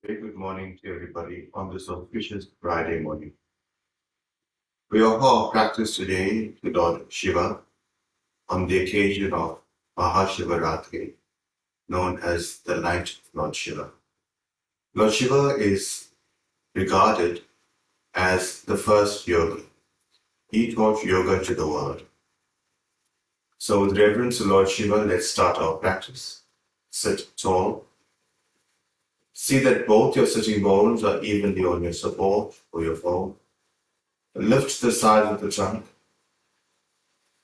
Very good morning to everybody on this auspicious Friday morning. We offer practice today to Lord Shiva on the occasion of Mahashivaratri, known as the Night of Lord Shiva. Lord Shiva is regarded as the first yogi. He taught yoga to the world. So with reverence to Lord Shiva, let's start our practice. Sit tall. See that both your sitting bones are evenly on your support or your foam. Lift the sides of the trunk.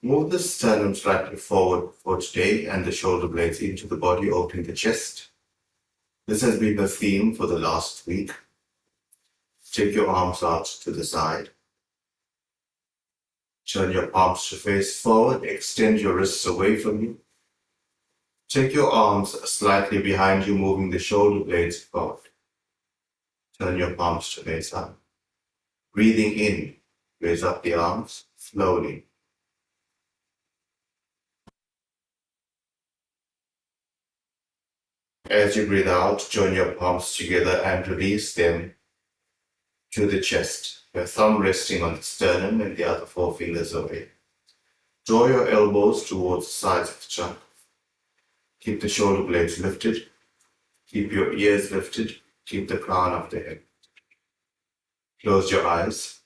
Move the sternum slightly forward for today and the shoulder blades into the body, opening the chest. This has been the theme for the last week. Take your arms out to the side. Turn your palms to face forward. Extend your wrists away from you. Take your arms slightly behind you, moving the shoulder blades forward. Turn your palms to face up. Breathing in, raise up the arms slowly. As you breathe out, join your palms together and release them to the chest, your thumb resting on the sternum and the other four fingers away. Draw your elbows towards the sides of the trunk. Keep the shoulder blades lifted. Keep your ears lifted. Keep the crown of the head. Close your eyes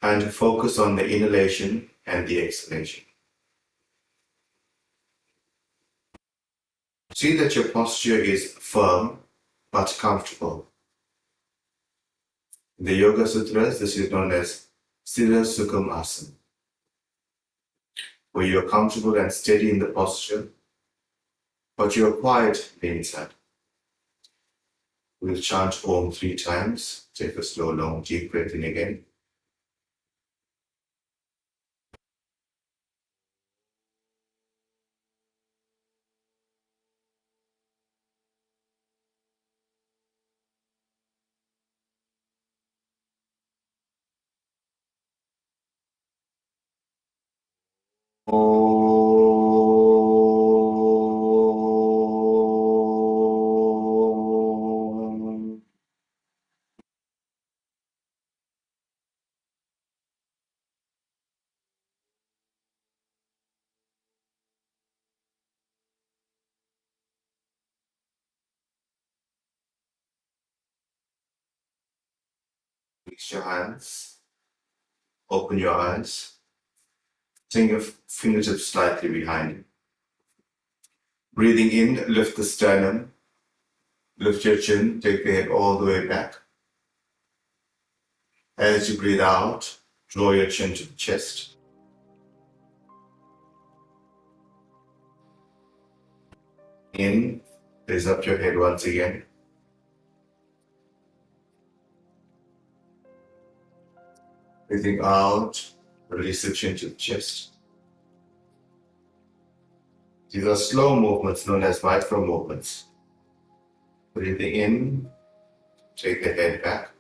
and focus on the inhalation and the exhalation. See that your posture is firm but comfortable. In the Yoga Sutras, this is known as Sthira Sukham Asana, where you're comfortable and steady in the posture, but you're quiet inside. We'll chant Om 3 times. Take a slow, long, deep breath in again. Om. Reach your hands. Open your eyes. Take your fingertips slightly behind you. Breathing in, lift the sternum. Lift your chin. Take the head all the way back. As you breathe out, draw your chin to the chest. In, raise up your head once again. Breathing out, release the chin to the chest. These are slow movements known as micro movements. Breathing in, take the head back.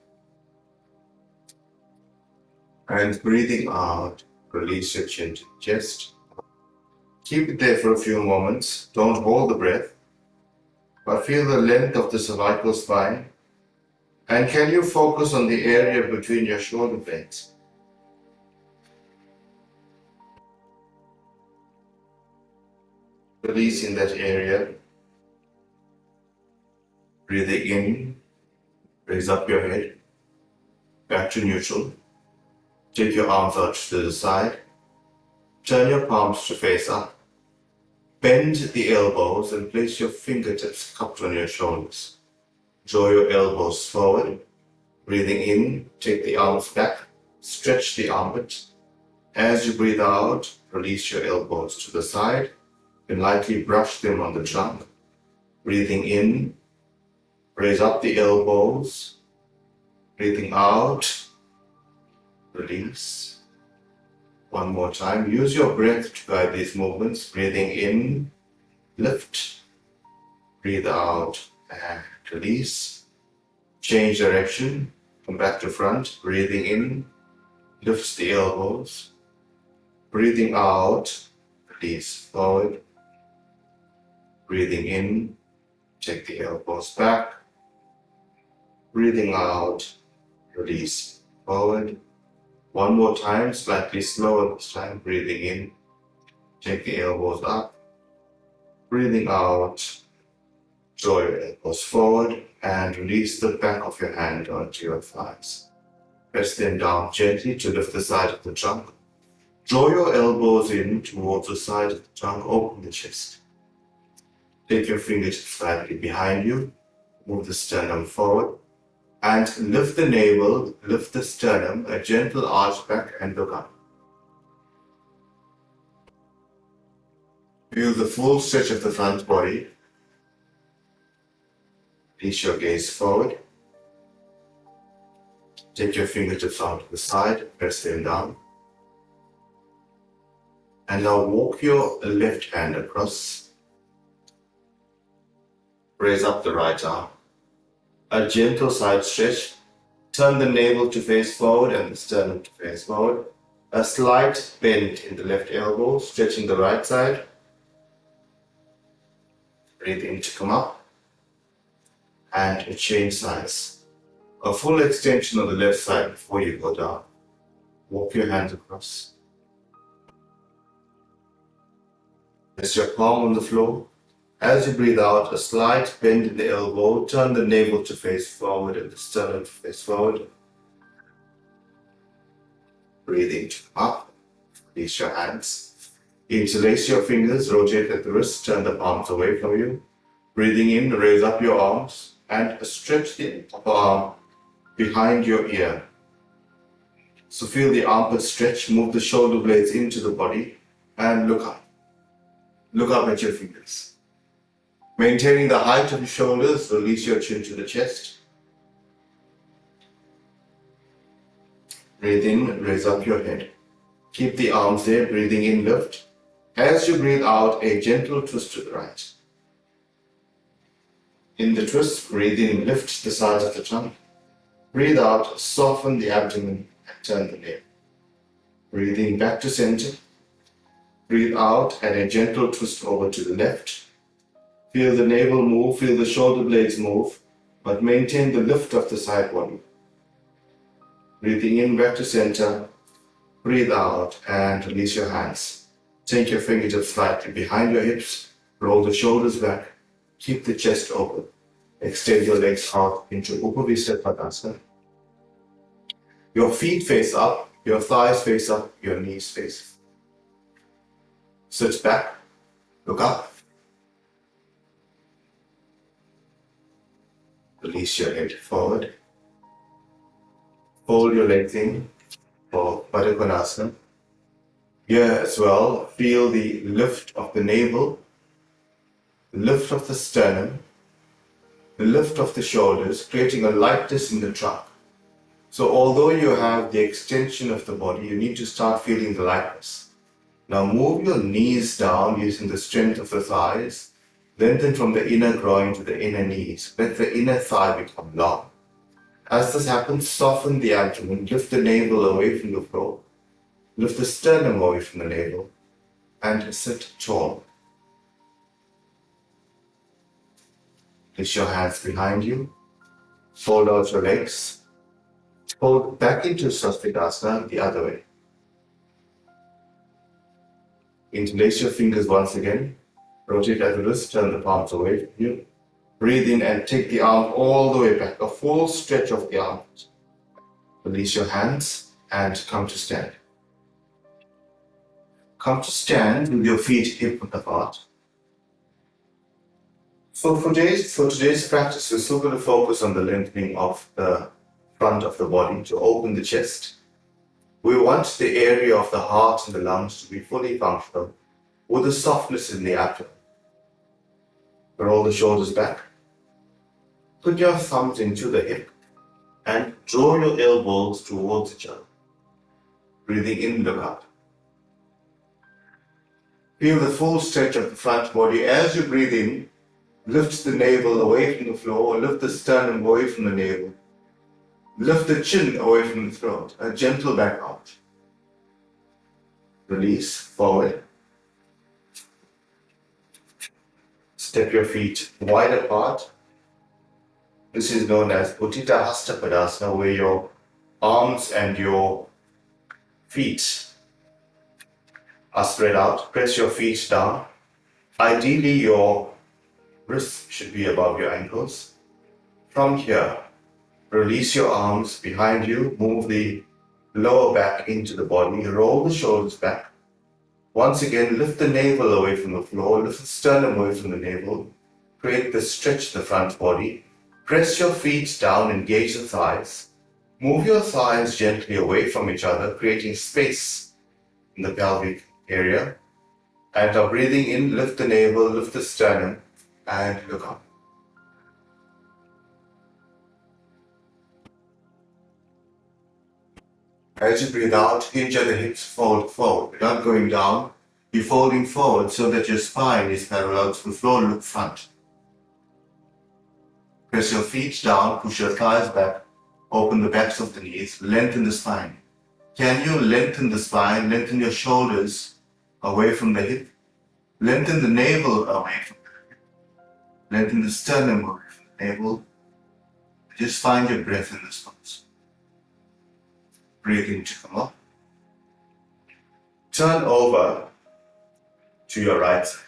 And breathing out, release your chin to the chest. Keep it there for a few moments. Don't hold the breath, but feel the length of the cervical spine. And can you focus on the area between your shoulder blades? Releasing that area. Breathing in, raise up your head, back to neutral. Take your arms out to the side. Turn your palms to face up. Bend the elbows and place your fingertips cupped on your shoulders. Draw your elbows forward. Breathing in, take the arms back. Stretch the armpit. As you breathe out, release your elbows to the side and lightly brush them on the trunk. Breathing in, raise up the elbows. Breathing out, release. One more time. Use your breath to guide these movements. Breathing in, lift. Breathe out and release. Change direction. Come back to front. Breathing in, lifts the elbows. Breathing out, release forward. Breathing in, Take the elbows back. Breathing out, release forward. One more time, slightly slower this time. Breathing in, take the elbows up. Breathing out, draw your elbows forward and release the back of your hand onto your thighs. Press them down gently to lift the side of the trunk. Draw your elbows in towards the side of the trunk, open the chest. Take your fingers slightly behind you, move the sternum forward, and lift the navel, lift the sternum, a gentle arch back and look up. Feel the full stretch of the front body. Release your gaze forward. Take your fingertips onto the side, press them down. And now walk your left hand across. Raise up the right arm. A gentle side stretch. Turn the navel to face forward and the sternum to face forward. A slight bend in the left elbow, stretching the right side. Breathe in to come up. And change sides. A full extension of the left side before you go down. Walk your hands across. Rest your palm on the floor. As you breathe out, a slight bend in the elbow, turn the navel to face forward and the sternum to face forward. Breathe in to come up. Release your hands. Interlace your fingers, rotate at the wrist, turn the palms away from you. Breathing in, raise up your arms and stretch the upper arm behind your ear. So feel the armpit stretch, move the shoulder blades into the body and look up. Look up at your fingers. Maintaining the height of your shoulders, release your chin to the chest. Breathe in, raise up your head. Keep the arms there, breathing in, lift. As you breathe out, a gentle twist to the right. In the twist, breathe in, lift the sides of the tongue. Breathe out, soften the abdomen and turn the navel. Breathe in back to center. Breathe out and a gentle twist over to the left. Feel the navel move, feel the shoulder blades move, but maintain the lift of the side body. Breathing in back to center. Breathe out and release your hands. Take your fingertips slightly behind your hips. Roll the shoulders back. Keep the chest open. Extend your legs out into Upavistha. Your feet face up, your thighs face up, your knees face. Sit back, look up. Release your head forward. Fold your legs in for Padmakonasana. Here as well, feel the lift of the navel, the lift of the sternum, the lift of the shoulders, creating a lightness in the trunk. So although you have the extension of the body, you need to start feeling the lightness. Now move your knees down using the strength of the thighs. Lengthen from the inner groin to the inner knees. Let the inner thigh become long. As this happens, soften the abdomen, lift the navel away from the floor, lift the sternum away from the navel, and sit tall. Place your hands behind you, fold out your legs, fold back into Swastikasana the other way. Interlace your fingers once again, rotate at the wrist, turn the palms away from you. Breathe in and take the arm all the way back, a full stretch of the arms. Release your hands and come to stand. Come to stand with your feet hip width apart. So for today's practice, we're still going to focus on the lengthening of the front of the body to open the chest. We want the area of the heart and the lungs to be fully functional with a softness in the abdomen. Roll the shoulders back. Put your thumbs into the hip and draw your elbows towards each other. Breathing in, look up. Feel the full stretch of the front body. As you breathe in, lift the navel away from the floor, lift the sternum away from the navel. Lift the chin away from the throat, a gentle back arch. Release, forward. Step your feet wide apart. This is known as Uttita Hasta Padasana, where your arms and your feet are spread out. Press your feet down. Ideally, your wrists should be above your ankles. From here, release your arms behind you. Move the lower back into the body. Roll the shoulders back. Once again, lift the navel away from the floor. Lift the sternum away from the navel. Create the stretch of the front body. Press your feet down, engage the thighs. Move your thighs gently away from each other, creating space in the pelvic area. And now breathing in, lift the navel, lift the sternum, and look up. As you breathe out, hinge at the hips, fold forward. You're not going down, you're folding forward so that your spine is parallel to the floor, look front. Press your feet down, push your thighs back, open the backs of the knees, lengthen the spine. Can you lengthen the spine, lengthen your shoulders away from the hip, lengthen the navel away from the hip, lengthen the sternum away from the navel. Just find your breath in this pose. Breathe in to come up. Turn over to your right side.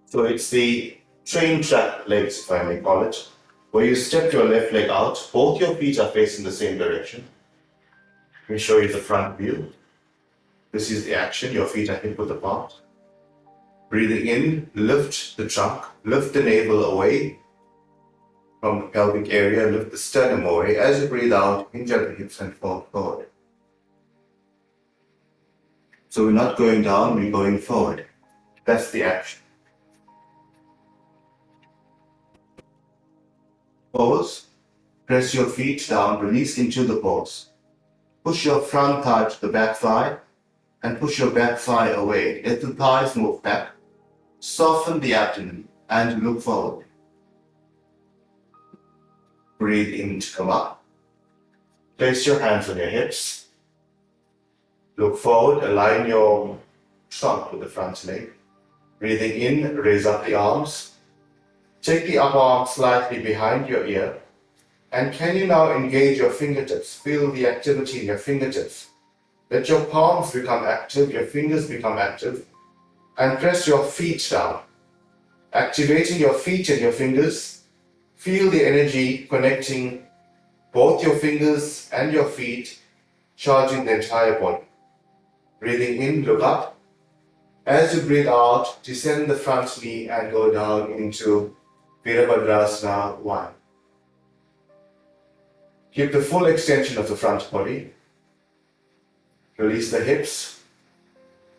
So it's the train track legs, if I may call it, where you step your left leg out, both your feet are facing the same direction. Let me show you the front view. This is the action, your feet are hip width apart. Breathing in, lift the trunk, lift the navel away from the pelvic area, lift the sternum away. As you breathe out, hinge at the hips and fold forward. So we're not going down, we're going forward. That's the action. Pose. Press your feet down, release into the pose. Push your front thigh to the back thigh and push your back thigh away. Let the thighs move back. Soften the abdomen and look forward. Breathe in to come up. Place your hands on your hips. Look forward, align your trunk with the front leg. Breathing in, raise up the arms. Take the upper arm slightly behind your ear. And can you now engage your fingertips? Feel the activity in your fingertips. Let your palms become active, your fingers become active, and press your feet down. Activating your feet and your fingers, feel the energy connecting both your fingers and your feet, charging the entire body. Breathing in, look up. As you breathe out, descend the front knee and go down into Virabhadrasana 1. Keep the full extension of the front body. Release the hips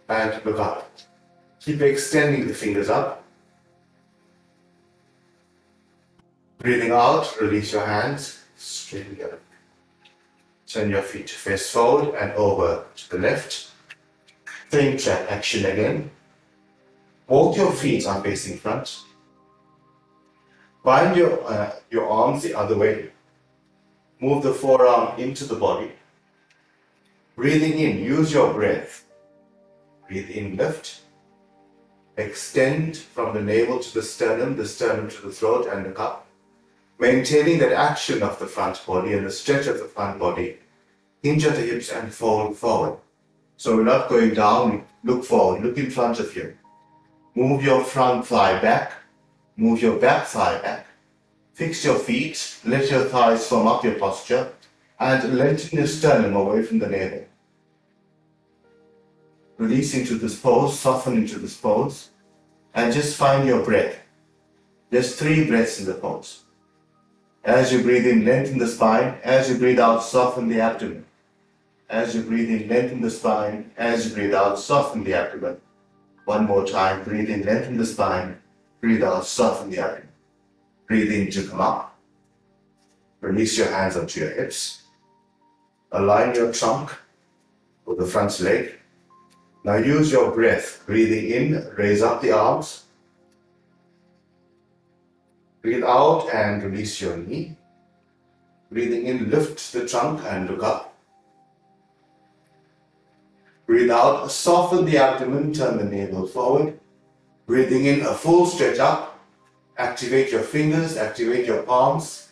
and look up. Keep extending the fingers up. Breathing out, release your hands, straighten together. Turn your feet face forward and over to the left. Same track action again. Both your feet are facing front. Bind your arms the other way. Move the forearm into the body. Breathing in, use your breath. Breathe in, lift. Extend from the navel to the sternum to the throat and the cup. Maintaining that action of the front body and the stretch of the front body. Hinge at the hips and fold forward. So we're not going down, look forward, look in front of you. Move your front thigh back. Move your back thigh back. Fix your feet, let your thighs firm up your posture, and lengthen your sternum away from the navel. Release into this pose, soften into this pose, and just find your breath. Just 3 breaths in the pose. As you breathe in, lengthen the spine. As you breathe out, soften the abdomen. As you breathe in, lengthen the spine. As you breathe out, soften the abdomen. One more time, breathe in, lengthen the spine. Breathe out, soften the abdomen. Breathe in to come up. Release your hands onto your hips. Align your trunk with the front leg. Now use your breath. Breathing in, raise up the arms. Breathe out and release your knee. Breathing in, lift the trunk and look up. Breathe out, soften the abdomen, turn the navel forward. Breathing in a full stretch up. Activate your fingers, activate your palms.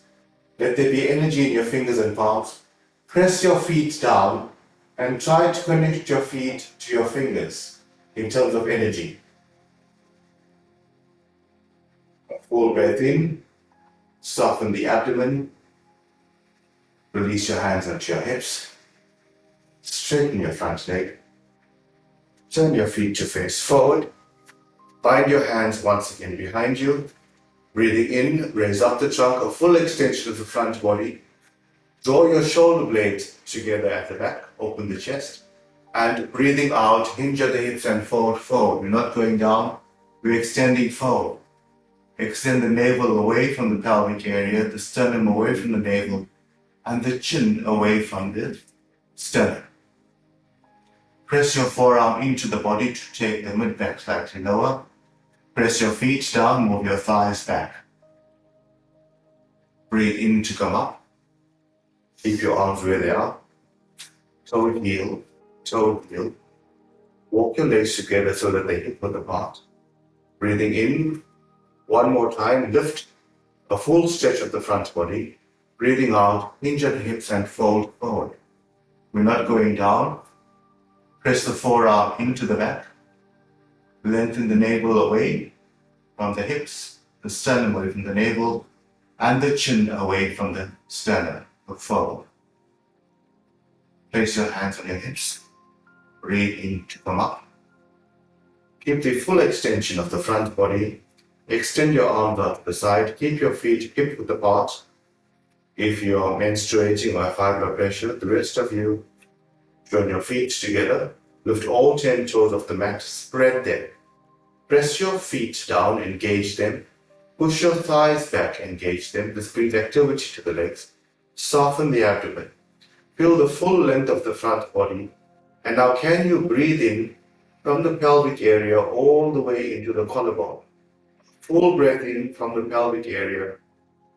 Let there be energy in your fingers and palms. Press your feet down and try to connect your feet to your fingers in terms of energy. A full breath in. Soften the abdomen. Release your hands onto your hips. Straighten your front leg. Turn your feet to face forward. Bind your hands once again behind you. Breathing in, raise up the trunk, a full extension of the front body. Draw your shoulder blades together at the back, open the chest. And breathing out, hinge at the hips and fold forward. We're not going down, we're extending forward. Extend the navel away from the pelvic area, the sternum away from the navel, and the chin away from the sternum. Press your forearm into the body to take the mid-back slightly lower. Press your feet down, move your thighs back. Breathe in to come up. Keep your arms where they are. Toe heel, toe heel. Walk your legs together so that they hip width apart. Breathing in, one more time, lift a full stretch of the front body. Breathing out, hinge at the hips and fold forward. We're not going down. Press the forearm into the back. Lengthen the navel away from the hips, the sternum away from the navel, and the chin away from the sternum. Look forward. Place your hands on your hips. Breathe in to come up. Keep the full extension of the front body. Extend your arms out to the side. Keep your feet hip width apart. If you are menstruating or have high blood pressure, the rest of you, join your feet together. Lift all 10 toes off the mat. Spread them. Press your feet down, engage them. Push your thighs back, engage them. This brings activity to the legs. Soften the abdomen. Feel the full length of the front body. And now can you breathe in from the pelvic area all the way into the collarbone. Full breath in from the pelvic area,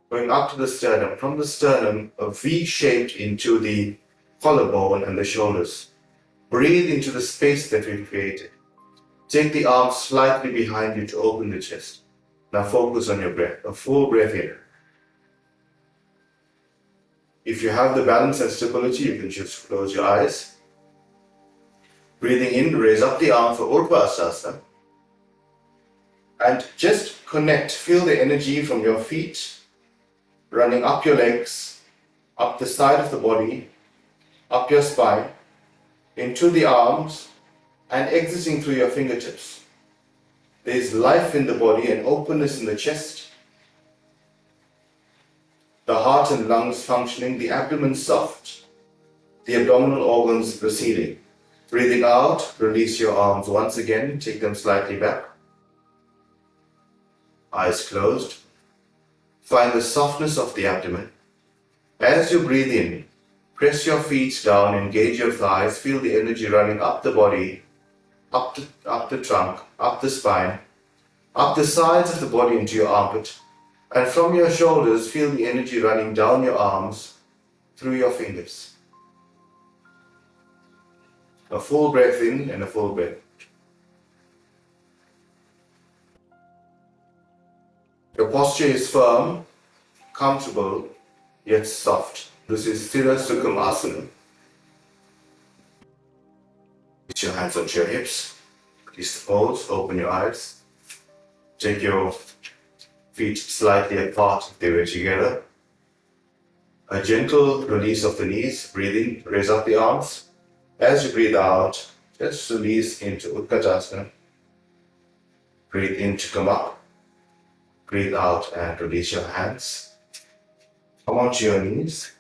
going up to the sternum. From the sternum, a V shaped into the collarbone and the shoulders. Breathe into the space that we've created. Take the arms slightly behind you to open the chest. Now focus on your breath, a full breath in. If you have the balance and stability, you can just close your eyes. Breathing in, raise up the arm for Urdhva and just connect, feel the energy from your feet running up your legs, up the side of the body, up your spine, into the arms, and exiting through your fingertips. There's life in the body and openness in the chest, the heart and lungs functioning, the abdomen soft, the abdominal organs receding. Breathing out, release your arms once again, take them slightly back. Eyes closed. Find the softness of the abdomen. As you breathe in, press your feet down, engage your thighs, feel the energy running up the body, up the trunk, up the spine, up the sides of the body into your armpit, and from your shoulders, feel the energy running down your arms, through your fingers. A full breath in and a full breath. Your posture is firm, comfortable, yet soft. This is Sthira Sukham Asana. Put your hands onto your hips. Release the pose, open your eyes. Take your feet slightly apart if they were together. A gentle release of the knees, breathing, raise up the arms. As you breathe out, just release into Utkatasana. Breathe in to come up. Breathe out and release your hands. Come onto your knees.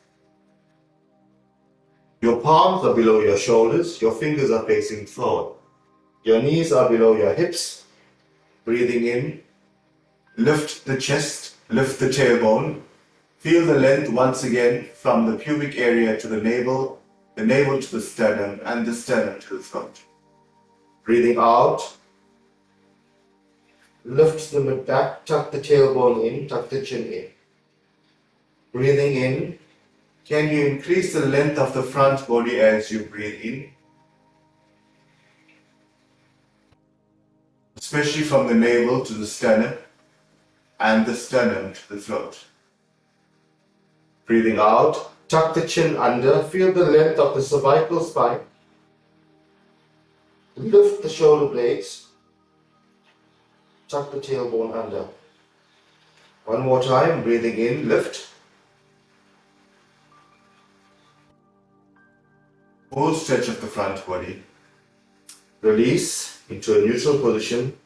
Your palms are below your shoulders, your fingers are facing forward. Your knees are below your hips. Breathing in, lift the chest, lift the tailbone. Feel the length once again from the pubic area to the navel to the sternum, and the sternum to the throat. Breathing out, lift the mid back, tuck the tailbone in, tuck the chin in. Breathing in, can you increase the length of the front body as you breathe in? especially from the navel to the sternum and the sternum to the throat. Breathing out, tuck the chin under, feel the length of the cervical spine. Lift the shoulder blades, tuck the tailbone under. One more time, breathing in, lift. Full stretch of the front body. Release into a neutral position.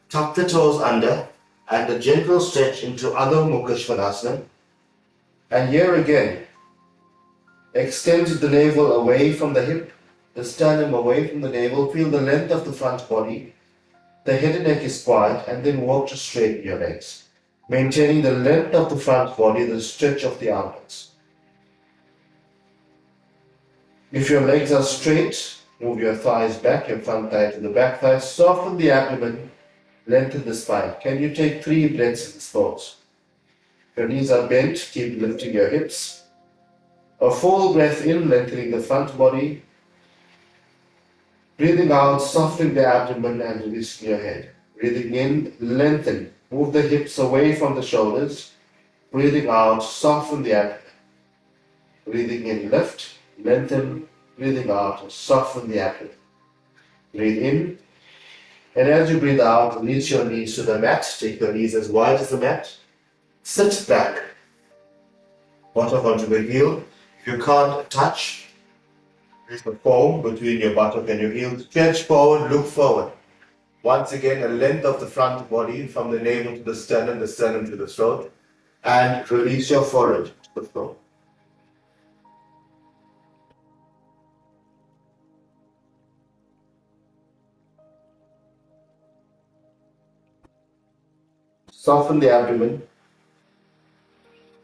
Tuck the toes under and a gentle stretch into Adho Mukha Svanasana. And here again, extend the navel away from the hip, the sternum away from the navel. Feel the length of the front body. The head and neck is quiet, and then walk to straighten your legs, maintaining the length of the front body, the stretch of the armpits. If your legs are straight, move your thighs back, your front thigh to the back thigh, soften the abdomen, lengthen the spine. Can you take 3 breaths in this pose? If your knees are bent, keep lifting your hips. A full breath in, lengthening the front body. Breathing out, softening the abdomen and releasing your head. Breathing in, lengthen. Move the hips away from the shoulders. Breathing out, soften the abdomen. Breathing in, lift, lengthen. Breathing out, soften the abdomen. Breathe in. And as you breathe out, release your knees to the mat. Take your knees as wide as the mat. Sit back. Bottom onto the heel. If you can't touch, use the foam between your buttock and your heel. Stretch forward, look forward. Once again, a length of the front body from the navel to the sternum to the throat. And release your forehead to the floor. Soften the abdomen.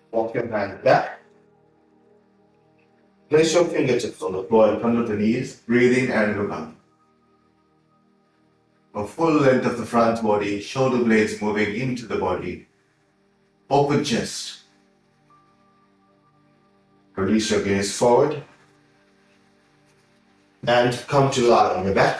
Walk your hands back. Place your fingertips on the floor in front of the knees. Breathe in and look up. A full length of the front body, shoulder blades moving into the body. Open chest. Release your gaze forward. And come to lie on your back.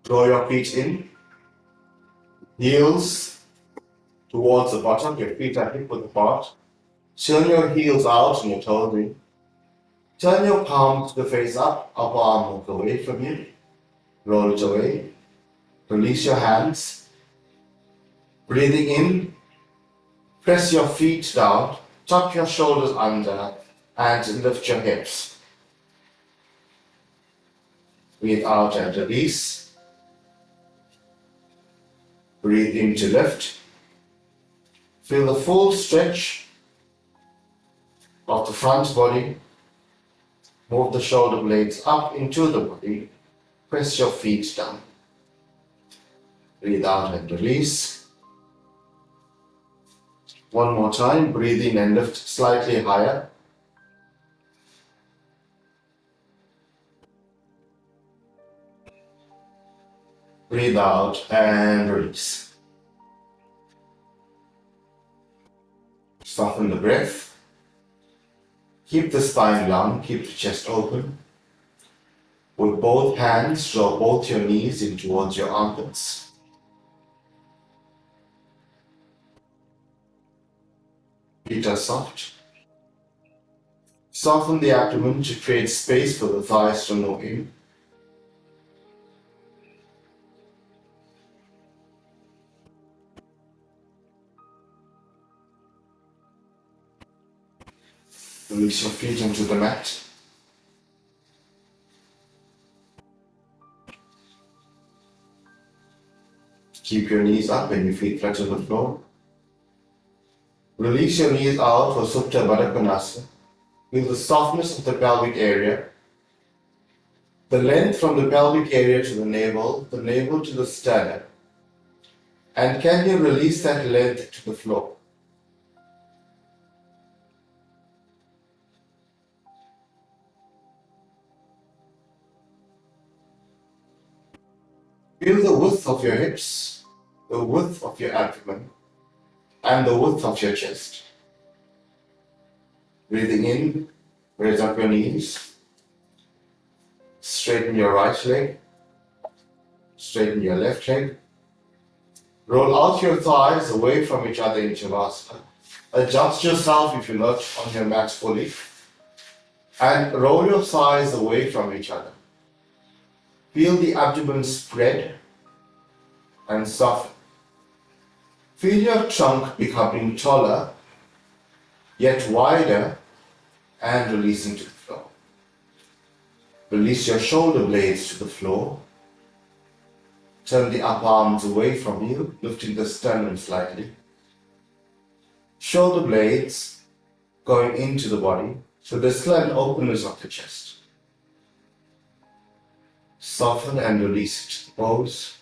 Draw your feet in. Heels towards the bottom. Your feet are hip width apart. Turn your heels out and your toes in. Turn your palm to the face up. Upper arm walk away from you. Roll it away. Release your hands. Breathing in. Press your feet down. Tuck your shoulders under and lift your hips. Breathe out and release. Breathe in to lift. Feel the full stretch of the front body. Move the shoulder blades up into the body. Press your feet down. Breathe out and release. One more time. Breathe in and lift slightly higher. Breathe out and release. Soften the breath. Keep the spine long, keep the chest open. With both hands, draw both your knees in towards your armpits. Feet are soft. Soften the abdomen to create space for the thighs to move in. Release your feet onto the mat. Keep your knees up and your feet flat on the floor. Release your knees out for Supta Baddha Konasana. Feel the softness of the pelvic area. The length from the pelvic area to the navel to the sternum. And can you release that length to the floor? Feel the width of your hips, the width of your abdomen, and the width of your chest. Breathing in, Raise up your knees. Straighten your right leg. Straighten your left leg. Roll out your thighs away from each other in Shavasana. Adjust yourself if you're not on your mat fully. And roll your thighs away from each other. Feel the abdomen spread and soften. Feel your trunk becoming taller, yet wider, and releasing to the floor. Release your shoulder blades to the floor. Turn the upper arms away from you, lifting the sternum slightly. Shoulder blades going into the body, so there's still an openness of the chest. Soften and release it to the pose.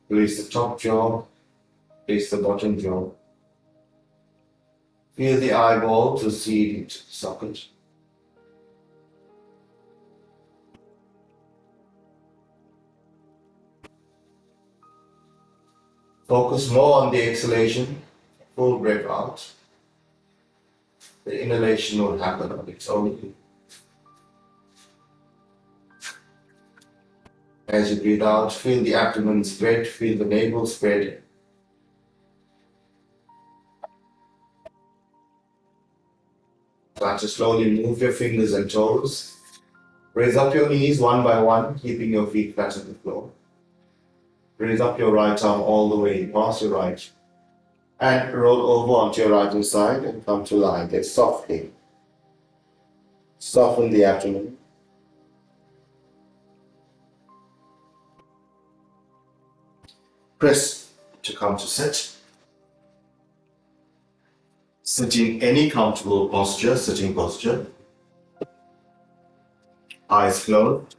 Release the top jaw, release the bottom jaw. Feel the eyeballs recede into the socket. Focus more on the exhalation, full breath out. The inhalation will happen on its own. As you breathe out, feel the abdomen spread, feel the navel spread. Start to slowly move your fingers and toes. Raise up your knees one by one, keeping your feet flat on the floor. Raise up your right arm all the way past your right. And roll over onto your right hand side and come to lie there softly. Soften the abdomen. Press to come to sit. Sitting any comfortable posture, sitting posture. Eyes closed.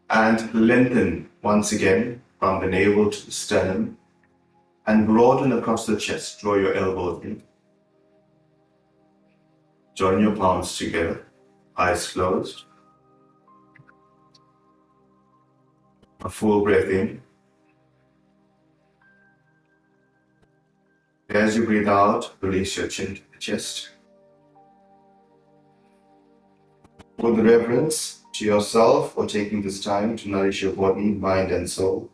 And lengthen once again from the navel to the sternum. And broaden across the chest. Draw your elbows in. Join your palms together. Eyes closed. A full breath in. As you breathe out, release your chin to the chest. With reverence to yourself for taking this time to nourish your body, mind, and soul.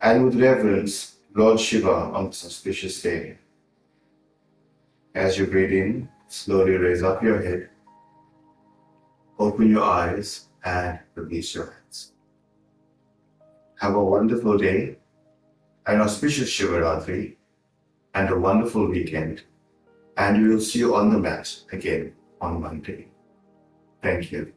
And with reverence, Lord Shiva on this auspicious day. As you breathe in, slowly raise up your head, open your eyes, and release your hands. Have a wonderful day, an auspicious Shivaratri, and a wonderful weekend. And we will see you on the mat again on Monday. Thank you.